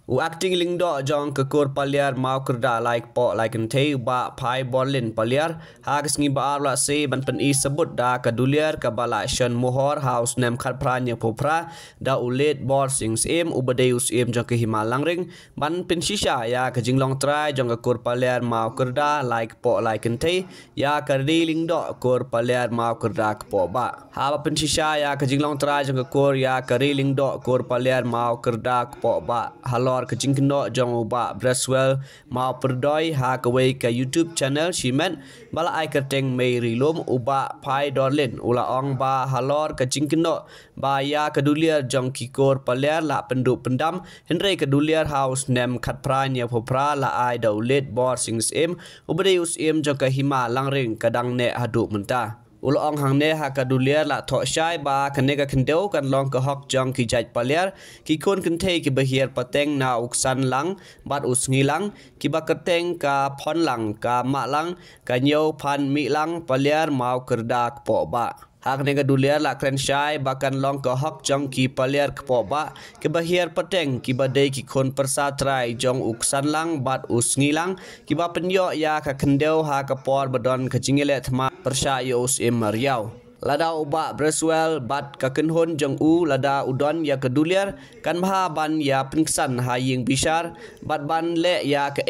U acting lingdo jong kekur paliar mau kerda like po like ente ba pai borlin paliar hagas ngi ba arla se ban pen I sebut da kaduliar kabala shan mohor house nem khat pranya popra da ulet bor sings em ubadeus em jong ke himalang ring ban pen shisha ya ka jinglong trai jong kekur paliar mau kerda like po like ente ya kardi lingdo kur paliar mau kerda po ba ha pen shisha ya ka jinglong trai jong kekur ya kari lingdo kur paliar mau kerda po ba halo kejingkno jong uba Braswell mau perdoi ha kawai ke YouTube channel Shimen bala ai kerteng mei rilum uba pai dorlin ula ong ba halor kejingkno ba ya keduliar jong kikor paliar la penduk pendam Henry keduliar house nem khat pranya popra la ai daulet bor sings em ubadeus em jong ke hima langring kadang ne hadu mentah Ulo ong hang ne ha kaduliar la thok shai ba kanega kendeu kan long ka hok jong ki jaj paliar ki kon kente ki bahir pateng na uksan lang bat usngi lang ki ba keteng ka phon lang ka ma lang ka nyau phan mi lang paliar mau kerdak po ba hak nega duliar la kren shai bakan long ka hok jong ki paliar kpo ba ke bahir pateng ki badai ki kon persa trai jong uksan lang bat usngi lang ki ba penyo ya ka kendeu ha ka por badon ka jingile thma persya yos em mariau lada uba Braswell bat ka kenhon jong u lada udon ya keduliar kan bha ban ya pingsan ha ying bishar bat ban le ya ka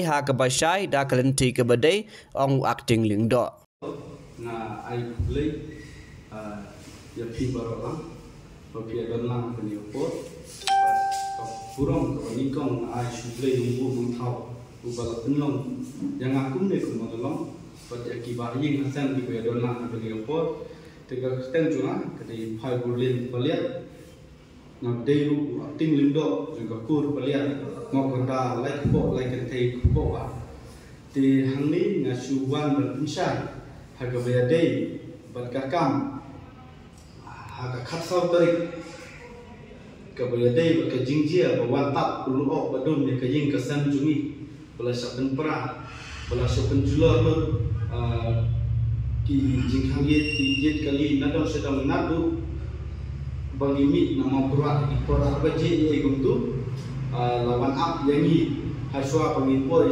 ha ka bashai da kalenti ke badai ong acting lingdo na ai play ya pibar lang papia dalang penyopo pas purong ko nikong ai play nunggu mengthau ubal penlong yang aku ne ko modalong pat ya kibaring hasan di papia dalang penyopo tega sten juna kadi phai burlin paliat na deiru acting lindo juga kur paliat ngokonda like po like tei ko ba ti hangni ngasuwan berpinsah haga bayadei bat kakam haga khatsau tarik ka bayadei bat ka jingjia bawan tap ulu ok badun ya ka jing kasan jumi bala sapen pra bala sapen julor ki jingkhang yet kali nadon sedang nadu bagi mi nama berat di produk baje ye gumtu lawan up yangi haswa pengipoi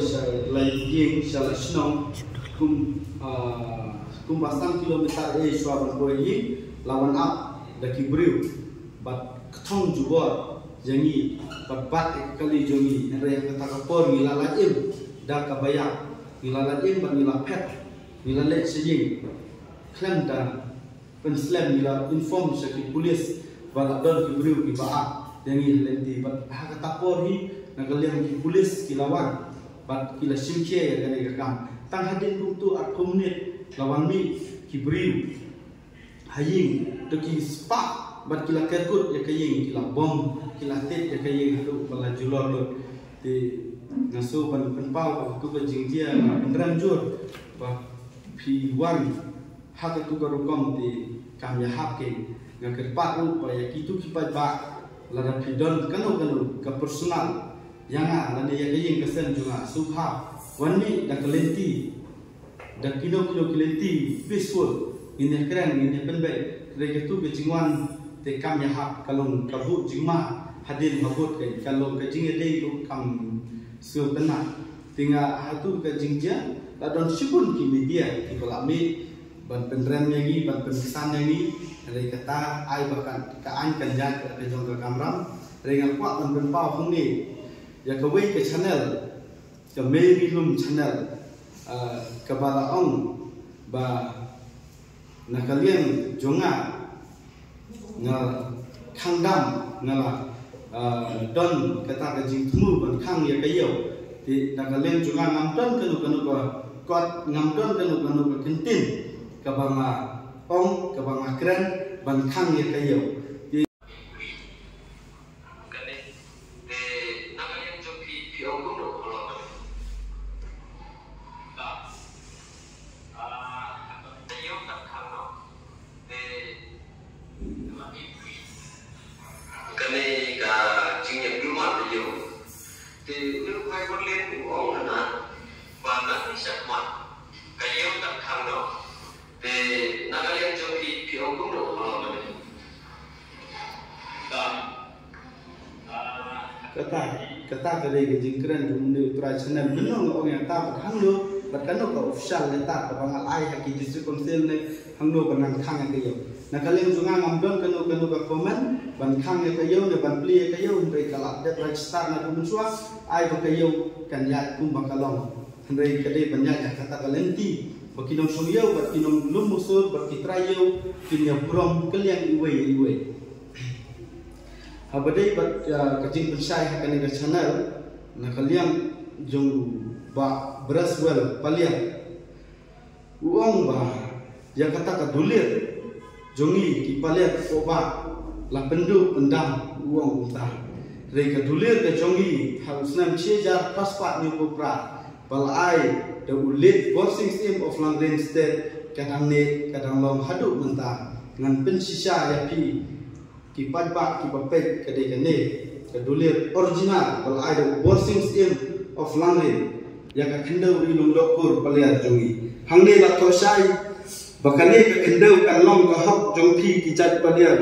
lain jing salah snow kum basang kilometer swa berkoyi lawan up daki briu bat ketong juga yangi bat kali jongi ere kata kapor ngilala im da kabaya ngilala im bat ngila pet ngilala sejing klan dan penslam ngila inform sekali polis balak don ki briu ki baa yangi lenti bat kata kapor hi nagaliang ki polis kilawan bat kila simche ya kali kakam tang hadin tu akumnit lawan mi ki briu haying toki spa bat kila kerkut ya kaying kila bom kila tet ya kaying hadu bala julor lo ti ngaso ban penpau ku bajing dia pendram jur ba P1 hak tu garukom ti kam ya hak ke ngaker pat ru pa ya kitu kipat ba lada pidon kanu ka personal yang lada ya kaying kesen juga subha wani da kelenti da kilo kelenti peaceful ini keren ini penbaik mereka tu kejingwan tekam ya hak kalung kabut jingma hadir mabut ke kalau kejing ada itu kam sul tenang tinggal hatu kejingja ladon sibun ki media ki balami ban pendran yangi ban pensan yangi mereka kata ai bahkan ka an kan ja ke jong ke kamram rengal kwak ban penpau hong ni ya ke wei ke channel ke meri lum channel ke bala ong ba na kalian jonga ngal kangdam ngala don kata ka jing tumu ban kang ya kayo ti na kalian jonga ngamdon kanu ko kot ngamdon kanu ko kentin ka banga ong ka banga kren ban kang ya kayo ti kane te na kalian joki pi ong ko kami ka jingyap rumah beliau di lu kai berlin uang anak bana sakmat kayu tak kano di nagalian joki piong kuno kalau mana kata kata kare ke jingkran jumne tradisional menong ong yang ta hanglo berkano ka official leta ka bangal ai haki district council ne hanglo banang khang ke yo na kaleng junga ngamdon kano ka komen ban khang ke yo ne ban pli ke yo ndai kala de register na dum suwa ai ba ke yo kan ya kum bakalong ndai kade banya kata kalenti bakinom sumyo bakinom lumusur bakitrayo kinya prom kalian iwe habadai bat kajing pensai kane ke channel na kalian jong ba braswell palian uang ba yang kata ka dulir jongi ki palian oba la pendu pendam uang unta rei ka dulir ke jongi harusnam chejar paspat ni popra balai the ulit bossing team of London State kadang long haduk mentah ngan pensisa ya pi ki padbak ki papek kadai kane kadulir original balai the bossing team of London yang ka kendau ri long dokur paliar jongi hangde la tosai bakane ka kendau kan long ka hok jong pi ki jat paliar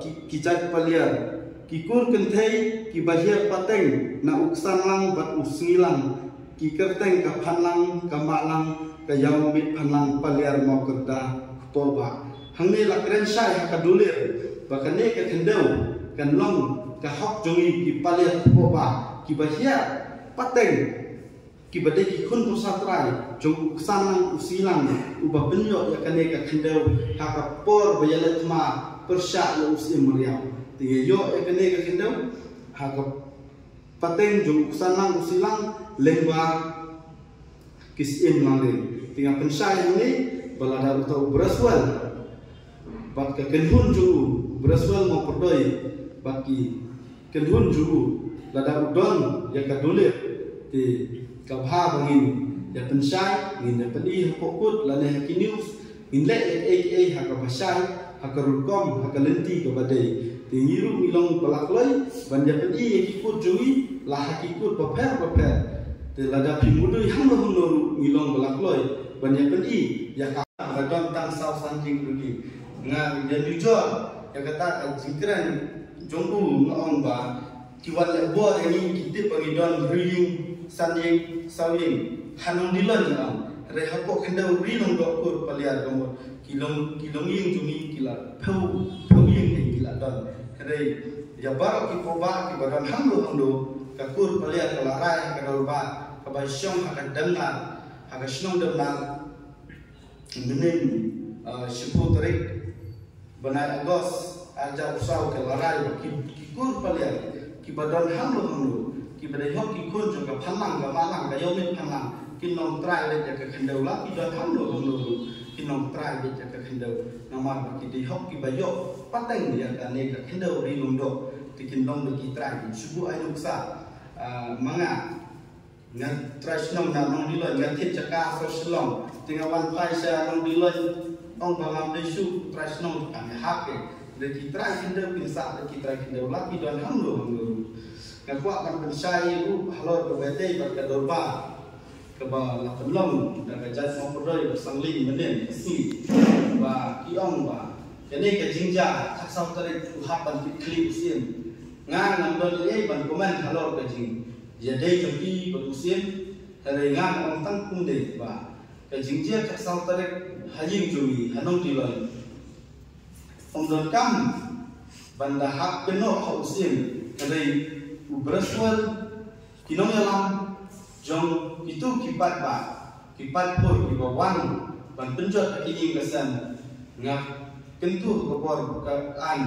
ki jat paliar ki kur kenthei ki bahir pateng na uksan lang bat usngilang ki kerteng ka phanlang ka malang ka yaumit phanlang paliar mau kerda poba hangne la kren sai ka dulir bakane ka kendau kan long ka hok jongi ki paliar poba ki bahia pateng ki badai ki kun pusatrai jong sanang usilang ubah benyo ya kane ka kendau ha ka por bayalet ma persya ya usim meriau tiga yo ya kane ka kendau ha ka pateng jong sanang usilang lengwa kisim langin tinggal pensai ini balada utau beraswal bat ka kenhun jugu beraswal mau perdoi baki kenhun jugu lada udon ya ka dulir ti kabha bangin ya pensai ngin ya pedi pokut lane haki news ngin le ha ka basai ha ka rukom ha ka lenti ka badai tingiru milong palakloi ban ya pedi ya kikut jui lah hakikut paper lada pimudui hanglo ngilong balakloi banyak pedi ya ka gadon tang sau sanjing rugi nga ya jujur ya kata jingkran jongku ngong ba kiwan le bo ini kitip bagi don ring sanjing sawing hanong dilon ya re hakok kendau rinong dokur paliar gomor kilong ing jumi kila phau ing kila don re ya bar ki poba ki badan hanglo kakur paliar kalarai kadolba kabasyong akan dengar akan senang dengar menin syukur terik benar agos aja usau kalarai kikur paliar kibadan hanglo kibadai hok kikun juga phalang ga malang ga yomin phalang kinong trai le jaga kendaula kidan hanglo kinong trai le jaga kendau nama kidi hok kibayo pateng dia kane ga kendau ri lungdo tikinong de kitrai subu ai nuksa manga ngan trashnom na nong dilon ngan tit jaka so slong tingawan pai sa nong dilon ong bangam desu trashnom kan hake de kitrai kendau pinsa de kitrai kendau la kidan hanglo ngan kwa kan pensai ru halor ke bete bar ka dorba ke ba la penlong da ka jas mo prodoi sangling menen si ba kiong ba kene ke jingja ka sau tare hapan klip sim ngang don ye ban komen halor ka jing jadi joki berusin hari ngang orang tangkung deh ba ka jingja ka sau tare hajing jumi hanong dilon don kam banda hak peno hausin hari ubraswal kinong yalam jong itu kipat pur di bawang ban penjot kini kesan ngak kentu kopor ke an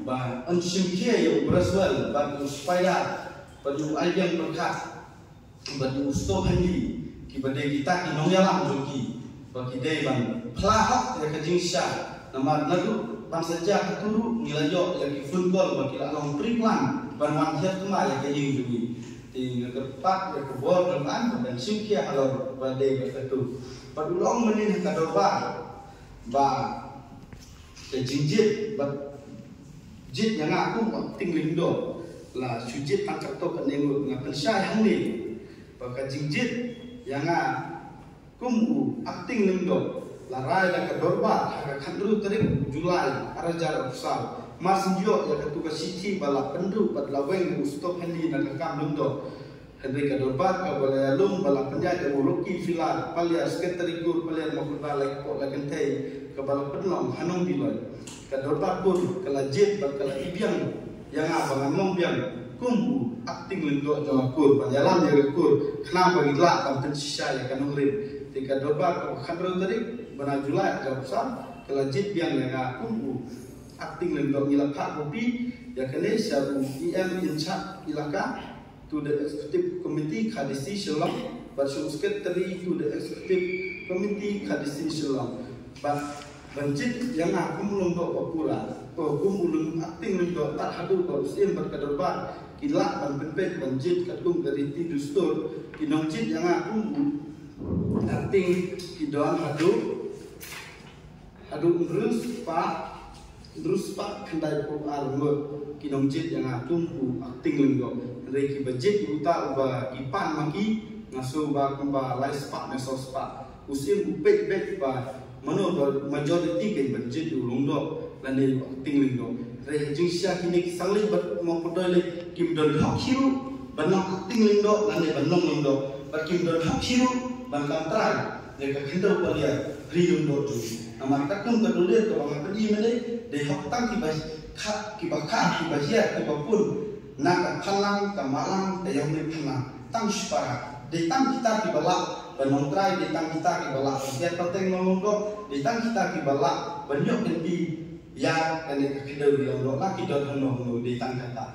ba ansimkia ya ubraswal ban supaya baju ayam berkat baju stop handi kibade kita kinong yalam joki bagi dei ban plahak ya kejingsya nama lagu ban saja keturu nilayo lagi football bagi long priklan ban wan hiat kema ya kejing joki ti ngepat ya kebor dan simkia halor bade berketu padulong menin kadorba ba kejingjit ba jit yang aku tingling do la sujit tangkap to kan nengu ngapen syai hangni baka jingjit yang kumu akting lindo la rai la kadorba ha khandru tarik julai arajar usal mas njo ya katu ka siti bala pendu pat laweng stop handi na kam lundo Henry Kadorbat ka bala lum bala penya de uruki filar palia sekretari gur palia makurba like po like entei ka bala penlong hanong biloy Kadorbat pun kala jet bat kala ibiang yang apa ngamong biang kumbu acting lendo jawa kur panjalan ya kur kenapa gila kam pensisa ya kanong rim tika Kadorbat ka khandro tadi bana julai ka besar kala jet biang yang kumbu acting lendo ilaka kopi ya kene sabu IM inchat ilaka to the executive committee kadisi shalom but secretary to the executive committee kadisi shalom but banjit yang aku melungkok papura aku mulung acting lungkok tak hadu kau sim berkadorban kila ban penpek banjit kadung dari tidur store kinonjit yang aku acting kidon hadu terus pak kendai pun armut kinonjit yang aku acting lungkok Reki budget uta uba ipan maki ngaso ba kumba live spot naso spot usim upek bek ba mano majority ke budget ulung do lane tingling do re jingsia kini kisangli bat mo podole kim don hak hiru banang tingling do lane banong ling do bat kim don hak hiru ban kantrai de ka khindo palia riung do tu amar takum ka dole to bang pedi mele de hak tang ki ba kha ki ba ya ki ba pun nak palang kamalang yang ni palang tang separa di tang kita kibalak penongtrai di tang kita kibalak setiap penting ngomong di tang kita kibalak banyak nanti ya kene kedau di orang laki dan di tang kata